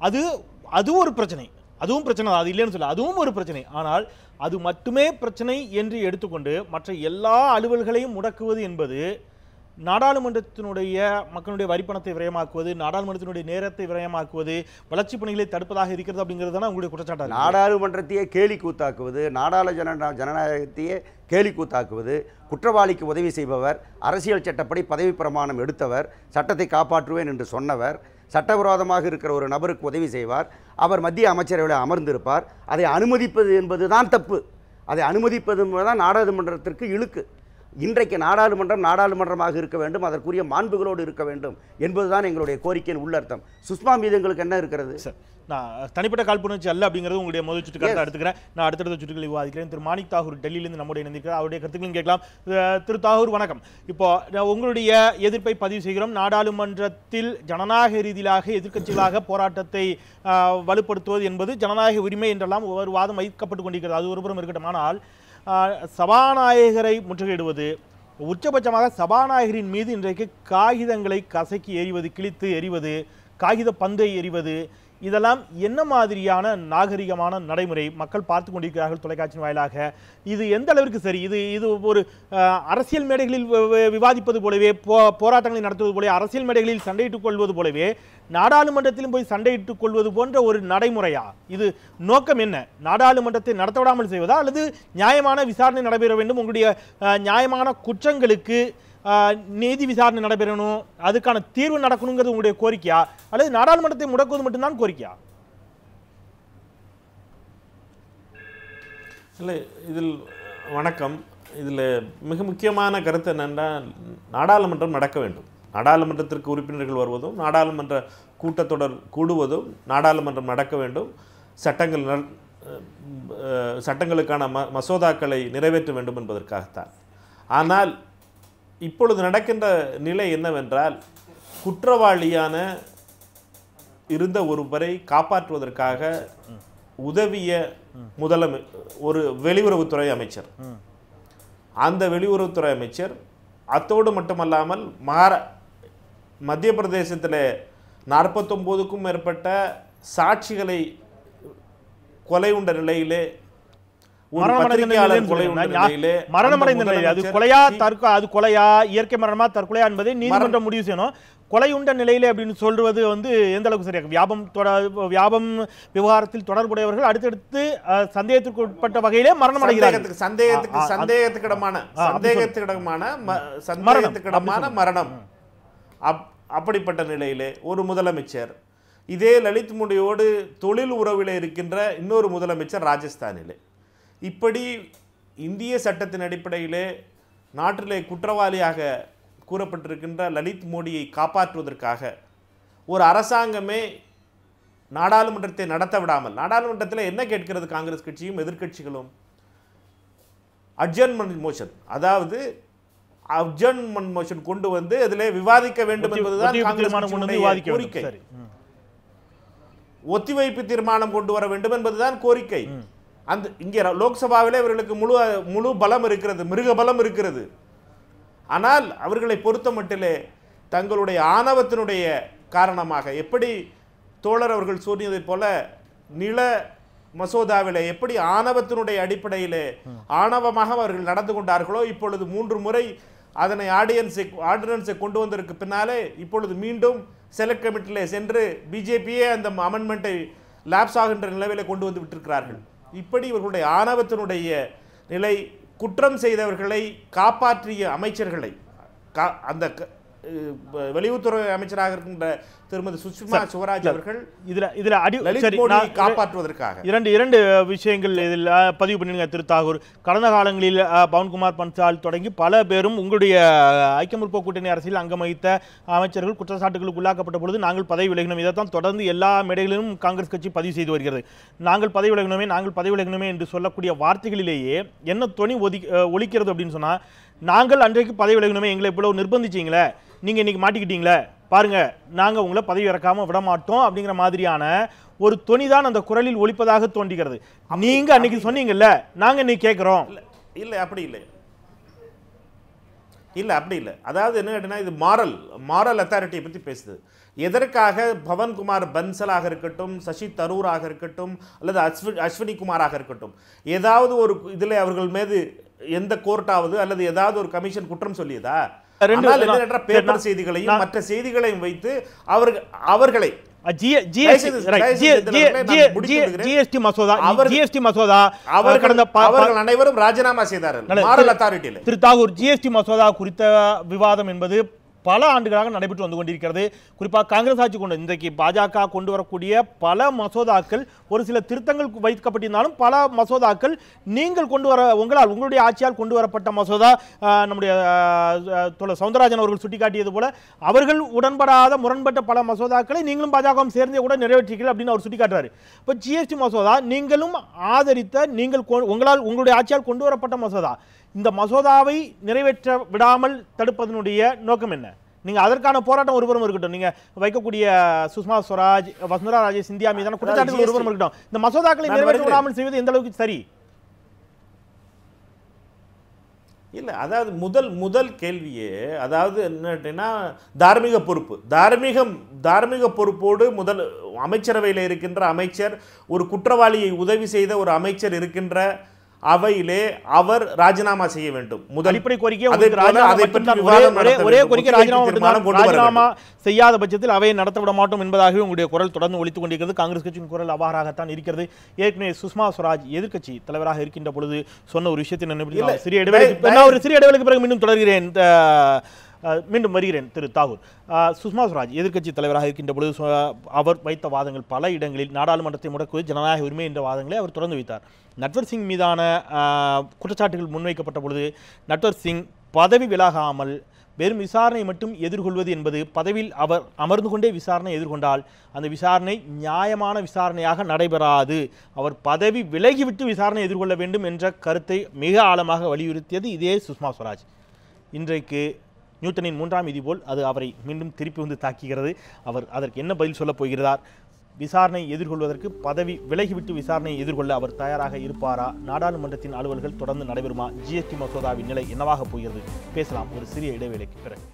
அது அது ஒரு பிரச்சனை, அதுவும் பிரச்சனை, அது இல்லைன்னு சொல்ல, அதுவும் ஒரு பிரச்சனை. ஆனால் அது மட்டுமே பிரச்சனை என்று எடுத்துக்கொண்டு மற்ற எல்லா அலுவல்களையும் முடக்குவது என்பது நாடாளுமன்றத்தினுடைய மக்களுடைய வரிப்பணத்தை விரயமாக்குவது, நாடாளுமன்றத்தினுடைய நேரத்தை விரயமாக்குவது, வளர்ச்சி பணிகளை தடுப்பதாக இருக்கிறது அப்படிங்கிறது தானே உங்களுடைய குற்றச்சாட்டு. நாடாளுமன்றத்தையே கேலி கூத்தாக்குவது, ஜனநாயகத்தையே கேலி கூத்தாக்குவது, குற்றவாளிக்கு உதவி செய்பவர், அரசியல் சட்டப்படி பதவி பிரமாணம் எடுத்தவர், சட்டத்தை காப்பாற்றுவேன் என்று சொன்னவர், சட்டவிரோதமாக இருக்கிற ஒரு நபருக்கு உதவி செய்வார், அவர் மத்திய அமைச்சரவையில் அமர்ந்திருப்பார். அதை அனுமதிப்பது என்பதுதான் தப்பு. அதை அனுமதிப்பது என்பதுதான் நாடாளுமன்றத்திற்கு இழுக்கு. இன்றைக்கு நாடாளுமன்றம் நாடாளுமன்றமாக இருக்க வேண்டும், அதற்குரிய மாண்புகளோடு இருக்க வேண்டும் என்பதுதான் எங்களுடைய கோரிக்கையின் உள்ளர்த்தம். சுஷ்மா மீது எங்களுக்கு என்ன இருக்கிறது? நான் தனிப்பட்ட காழ்ப்புணர்ச்சி அல்ல அப்படிங்கிறது உங்களுடைய முதல் சுற்று கருத்தை எடுத்துக்கிறேன். நான் அடுத்தடுத்த சுற்றுகளை விவாதிக்கிறேன். திரு மாணிக் தாகூர் டெல்லியிலிருந்து நம்முடைய இணைந்திருக்கிறார். அவருடைய கருத்துக்களையும் கேட்கலாம். திரு தாகூர் வணக்கம். இப்போ உங்களுடைய எதிர்ப்பை பதிவு செய்கிறோம். நாடாளுமன்றத்தில் ஜனநாயக ரீதியாக எதிர்க்கட்சிகளாக போராட்டத்தை வலுப்படுத்துவது என்பது ஜனநாயக உரிமை என்றெல்லாம் ஒரு வாதம் வைக்கப்பட்டு கொண்டிருக்கிறது. அது ஒருபுறம் இருக்கட்டும். ஆனால் சபாநாயகரை முற்றுகையிடுவது, உச்சபட்சமாக சபாநாயகரின் மீது இன்றைக்கு காகிதங்களை கசக்கி எறிவது, கிழித்து எறிவது, காகித பந்தை எறிவது, இதெல்லாம் என்ன மாதிரியான நாகரிகமான நடைமுறை மக்கள் பார்த்து கொண்டிருக்கிறார்கள் தொலைக்காட்சியின் வாயிலாக? இது எந்த அளவிற்கு சரி? இது ஒரு அரசியல் மேடைகளில் விவாதிப்பது போலவே, போராட்டங்களை நடத்துவது போலவே, அரசியல் மேடைகளில் சண்டையிட்டுக் கொள்வது போலவே நாடாளுமன்றத்திலும் போய் சண்டையிட்டுக் கொள்வது போன்ற ஒரு நடைமுறையா? இது நோக்கம் என்ன? நாடாளுமன்றத்தை நடத்த விடாமல் செய்வதா, அல்லது நியாயமான விசாரணை நடைபெற வேண்டும், உங்களுடைய நியாயமான குற்றங்களுக்கு நீதி விசாரணை நடைபெறணும், அதுக்கான தீர்வு நடக்கணுங்கிறது உங்களுடைய கோரிக்கையா, அல்லது நாடாளுமன்றத்தை முடக்குவது மட்டும்தான் கோரிக்கையா? இல்லை, இதில் வணக்கம். இதில் மிக முக்கியமான கருத்து என்னென்றால், நாடாளுமன்றம் நடக்க வேண்டும். நாடாளுமன்றத்திற்கு உறுப்பினர்கள் வருவதும், நாடாளுமன்ற கூட்டத்தொடர் கூடுவதும், நாடாளுமன்றம் நடக்க வேண்டும், சட்டங்களுக்கான மசோதாக்களை நிறைவேற்ற வேண்டும் என்பதற்காகத்தான். ஆனால் இப்பொழுது நடக்கின்ற நிலை என்னவென்றால், குற்றவாளியான இருந்த ஒருவரை காப்பாற்றுவதற்காக உதவிய ஒரு வெளியுறவுத்துறை அமைச்சர், அந்த வெளியுறவுத்துறை அமைச்சர் அத்தோடு மட்டுமல்லாமல் மத்திய பிரதேசத்தில் 49க்கும் மேற்பட்ட சாட்சிகளை கொலை உண்ட நிலையிலே, மரணமடைந்த நிலையில், அது கொலையா அது கொலையா இயற்கை மரணமா தற்கொலையா என்பதை நீதிமன்றம் முடிவு செய்யணும். கொலையுண்ட நிலையிலே அப்படின்னு சொல்றது எந்த அளவுக்கு சரியாக? வியாபம் விவகாரத்தில் தொடர்புடையவர்கள் அடுத்தடுத்து சந்தேகத்திற்கு உட்பட்ட வகையிலே மரணம் அடைகிறார்கள். சந்தேகத்துக்கிடமான மரணம். அப்படிப்பட்ட நிலையிலே ஒரு முதலமைச்சர், இதே லலித் மோடியோடு தொழில் உறவில் இருக்கின்ற இன்னொரு முதலமைச்சர் ராஜஸ்தானிலே, இப்படி இந்திய சட்டத்தின் அடிப்படையிலே நாட்டிலே குற்றவாளியாக கூறப்பட்டிருக்கின்ற லலித் மோடியை காப்பாற்றுவதற்காக ஒரு அரசாங்கமே நாடாளுமன்றத்தை நடத்த விடாமல், நாடாளுமன்றத்தில் என்ன கேட்கிறது காங்கிரஸ் கட்சியும் எதிர்க்கட்சிகளும்? அட்ஜர்ன்மென்ட் மோஷன், அதாவது அட்ஜர்ன்மென்ட் மோஷன் கொண்டு வந்து அதிலே விவாதிக்க வேண்டும் என்பதுதான் காங்கிரஸ் கோரிக்கை. ஒத்திவைப்பு தீர்மானம் கொண்டு வர வேண்டும் என்பதுதான் கோரிக்கை. இங்கே லோக்சபாவிலே அவர்களுக்கு முழு பலம் இருக்கிறது, மிருக பலம் இருக்கிறது. ஆனால் அவர்களை பொறுத்த மட்டிலே தங்களுடைய ஆணவத்தினுடைய காரணமாக, எப்படி தோழர் அவர்கள் சொன்னதைப் போல நில மசோதாவிலே எப்படி ஆணவத்தினுடைய அடிப்படையிலே ஆணவமாக அவர்கள் நடந்து கொண்டார்களோ, இப்பொழுது 3 முறை அதனை ஆர்டினன்ஸை கொண்டு வந்ததற்கு பின்னாலே இப்பொழுது மீண்டும் செலக்ட் கமிட்டியிலே சென்று பிஜேபியே அந்த அமெண்ட்மெண்ட்டை லேப்ஸ் ஆகின்ற நிலவிலே கொண்டு வந்து விட்டிருக்கிறார்கள். இப்படி இவர்களுடைய ஆணவத்தினுடைய நிலை, குற்றம் செய்தவர்களை காப்பாற்றிய அமைச்சர்களை, அந்த வெளியுறவுத்துறை அமைச்சராக இருக்கின்ற திருமதி சுஷ்மா சுவராஜ் அவர்கள் காப்பாற்றுவதற்காக இரண்டு விஷயங்கள் இதில் பதிவு பண்ணிருங்க திரு தாகூர். கடந்த காலங்களில் பவன்குமார் பன்சால் தொடங்கி பல பேரும் உங்களுடைய ஐக்கிய முற்போக்கு கூட்டணி அரசியல் அங்கம் வகித்த அமைச்சர்கள் குற்றச்சாட்டுகளுக்கு உள்ளாக்கப்பட்ட பொழுது நாங்கள் பதவி விலகினோம். இதைத்தான் தொடர்ந்து எல்லா மேடைகளிலும் காங்கிரஸ் கட்சி பதிவு செய்து வருகிறது. நாங்கள் பதவி விலகினோமே என்று சொல்லக்கூடிய வார்த்தைகளிலேயே என்ன தொனி ஒலிக்கிறது அப்படின்னு சொன்னா, நாங்கள் அன்றைக்கு பதவி விலகினோமே, எங்களை இவ்வளவு நிர்பந்திச்சீங்களே, நீங்க இன்னைக்கு மாட்டிக்கிட்டீங்களே, பாருங்க நாங்க உங்களை பதவி இறக்காம விட மாட்டோம் அப்படிங்கிற மாதிரியான ஒரு தொனிதான் அந்த குரலில் ஒலிப்பதாக தோன்றுகிறது. நீங்க அன்னைக்கு சொன்னீங்கல்ல, நாங்க இன்னைக்கு கேட்கிறோம். இல்ல அப்படி இல்லை. அதாவது என்ன கேட்டீங்கன்னா, இது மாரல் அத்தாரிட்டியை பத்தி பேசுது. எதற்காக பவன்குமார் பன்சலாக இருக்கட்டும், சசி தரூராக இருக்கட்டும், அல்லது அஸ்வினி குமாராக இருக்கட்டும், ஏதாவது ஒரு இதில் அவர்கள் மீது எந்த கோர்ட்டாவது அல்லது ஏதாவது ஒரு கமிஷன் குற்றம் சொல்லியதா? பேப்பர் செய்திகளையும் மற்ற செய்திகளையும் வைத்து அவர்களை ஜிஎஸ்டி மசோதா அவர்கள் அனைவரும் ராஜினாமா செய்தார்கள் மாரல் அத்தாரிட்டியில். திரு தாகூர், ஜிஎஸ்டி மசோதா குறித்த விவாதம் என்பது பல ஆண்டுகளாக நடைபெற்று வந்து கொண்டிருக்கிறது. குறிப்பாக காங்கிரஸ் ஆட்சி கொண்டு இன்றைக்கு பாஜக கொண்டு வரக்கூடிய பல மசோதாக்கள் ஒரு சில திருத்தங்கள் வைக்கப்பட்டிருந்தாலும் பல மசோதாக்கள் நீங்கள் கொண்டு வர உங்களுடைய ஆட்சியால் கொண்டு வரப்பட்ட மசோதா, நம்முடைய சவுந்தரராஜன் அவர்கள் சுட்டிக்காட்டியது போல அவர்கள் உடன்படாத முரண்பட்ட பல மசோதாக்களை நீங்களும் பாஜகவும் சேர்ந்தே கூட நிறைவேற்றீர்கள் அப்படின்னு அவர் சுட்டிக்காட்டுறாரு. இப்போ ஜிஎஸ்டி மசோதா நீங்களும் ஆதரித்த உங்களுடைய ஆட்சியால் கொண்டு வரப்பட்ட மசோதா, இந்த மசோதாவை நிறைவேற்ற விடாமல் தடுப்பதனுடைய நோக்கம் என்ன? நீங்க அதற்கான போராட்டம் ஒருபுறம் இருக்கட்டும், நீங்க வைக்கக்கூடிய சுஷ்மா ஸ்வராஜ், வசுந்தரா ராஜே சிந்தியா மீதான குற்றச்சாட்டுகள் ஒருபுறம் இருக்கட்டும், இந்த மசோதாக்களை நிறைவேற்ற விடாமல் செய்வது எந்த அளவுக்கு சரி? இல்லை, அதாவது முதல் கேள்வியே, அதாவது என்னன்னா தார்மீக பொறுப்பு, தார்மீக பொறுப்போடு முதல் அமைச்சரவையில் இருக்கின்ற அமைச்சர், ஒரு குற்றவாளியை உதவி செய்த ஒரு அமைச்சர் இருக்கின்ற அவையிலே அவர் ராஜினாமா செய்ய வேண்டும். முதல் அடிப்படை கோரிக்கை ராஜினாமா செய்யாத பட்சத்தில் அவையை நடத்த விட மாட்டோம் என்பதாகவே உங்களுடைய குரல் தொடர்ந்து ஒலித்துக் கொண்டிருக்கிறது. காங்கிரஸ் கட்சியின் குரல் அவ்வாறாகத்தான் இருக்கிறது. ஏற்கனவே சுஷ்மா ஸ்வராஜ் எதிர்க்கட்சி தலைவராக இருக்கின்ற பொழுது சொன்ன ஒரு விஷயத்தை சிறிய இடைவெளிக்கு பிறகு மீண்டும் தொடர்கிறேன், மீண்டும் வருகிறேன். திரு தாகூர், சுஷ்மா ஸ்வராஜ் எதிர்க்கட்சி தலைவராக இருக்கின்ற பொழுது அவர் வைத்த வாதங்கள் பல இடங்களில் நாடாளுமன்றத்தை முடக்குவது ஜனநாயக உரிமை என்ற வாதங்களை அவர் தொடர்ந்து வைத்தார். நட்வர் சிங் மீதான குற்றச்சாட்டுகள் முன்வைக்கப்பட்ட பொழுது நட்வர் சிங் பதவி விலகாமல் வெறும் விசாரணை மட்டும் எதிர்கொள்வது என்பது, பதவியில் அவர் அமர்ந்து கொண்டே விசாரணை எதிர்கொண்டால் அந்த விசாரணை நியாயமான விசாரணையாக நடைபெறாது, அவர் பதவி விலகிவிட்டு விசாரணை எதிர்கொள்ள வேண்டும் என்ற கருத்தை மிக ஆழமாக வலியுறுத்தியது இதே சுஷ்மா ஸ்வராஜ். இன்றைக்கு நியூட்டனின் 3ஆம் விதி போல் அது அவரை மீண்டும் திருப்பி வந்து தாக்குகிறது. அவர் அதற்கு என்ன பதில் சொல்லப் போகிறார்? விசாரணை எதிர்கொள்வதற்கு பதவி விலகிவிட்டு விசாரணை எதிர்கொள்ள அவர் தயாராக இருப்பாரா? நாடாளுமன்றத்தின் அலுவல்கள் தொடர்ந்து நடைபெறுமா? ஜிஎஸ்டி மசோதாவின் நிலை என்னவாக போகிறது? பேசலாம் ஒரு சிறிய இடைவேளைக்கு பிறகு.